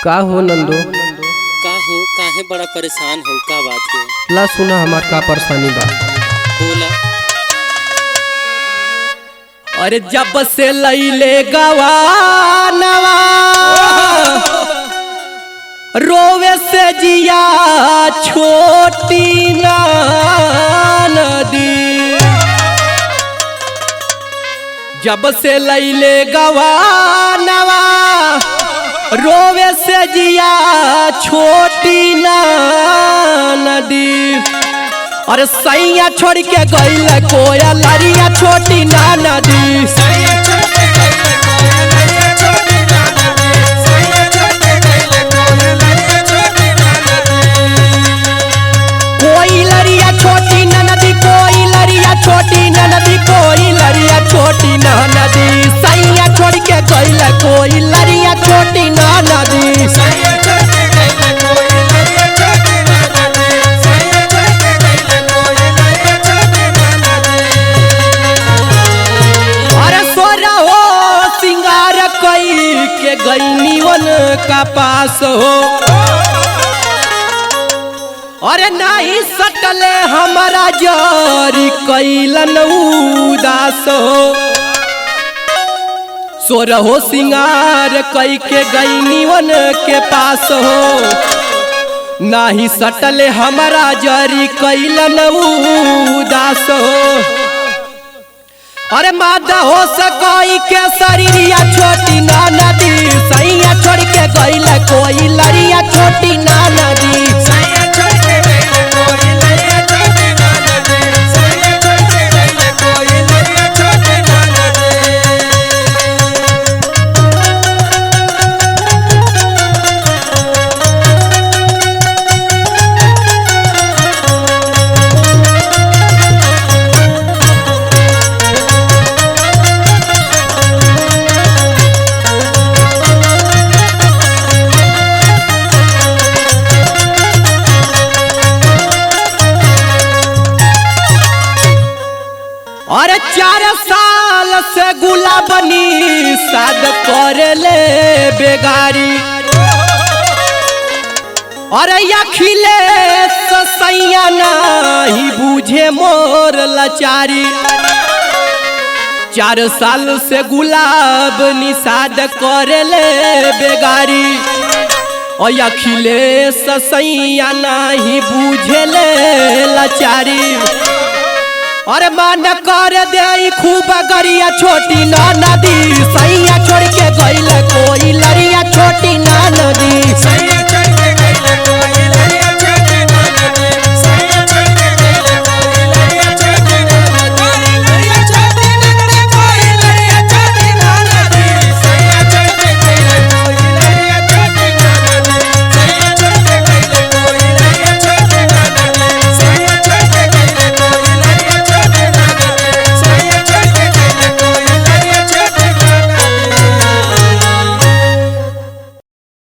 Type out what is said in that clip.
का हो नंदो? का हो काहे बड़ा परेशान हो का बात है? ला सुना हमार का परेशानी बा। बोला। अरे जब से लैले गवानवा रोवे से जिया छोटी ना नदी। जब से लैले गवानवा रोवे से जिया छोटी ना नदी। अरे सैया छोड़ के गईल कोया लरिया छोटी ना नदी। कोई लरिया छोटी ना नदी, कोई लरिया छोटी ना नदी, कोई लरिया छोटी ना नदी। सैया छोड़ के गईल कोई लरिया छोटी ना नदी। के गईनी वन का पास हो। अरे नहीं सटले हमारा जरी कैलन उदास हो। सोर हो सिंगार कई के गईनी वन के पास हो। नहीं सटले हमारा जरी कैलन उदास हो। अरे मादा हो सकोई के शरीरिया छोटी ना नदी। सैया छोड़ के गईल कोई लरिया छोटी ना नदी। सैया छोड़ के गईल कोई लरिया छोटी ना नदी। सैया छोड़ के गईल कोई लरिया छोटी ना अरे 4 साल से गुलाबनी साद करे ले बेगारी। अरे अखिले सैया नहीं बूझे मोर लाचारी। 4 साल से गुलाब निषाद करे ले बेगारी। और अखिले सैया नहीं बूझे ले लाचारी। अरे मान कर दे खूब गरिया छोटी ना नदी। सैया छोड़ के गईल कोई लड़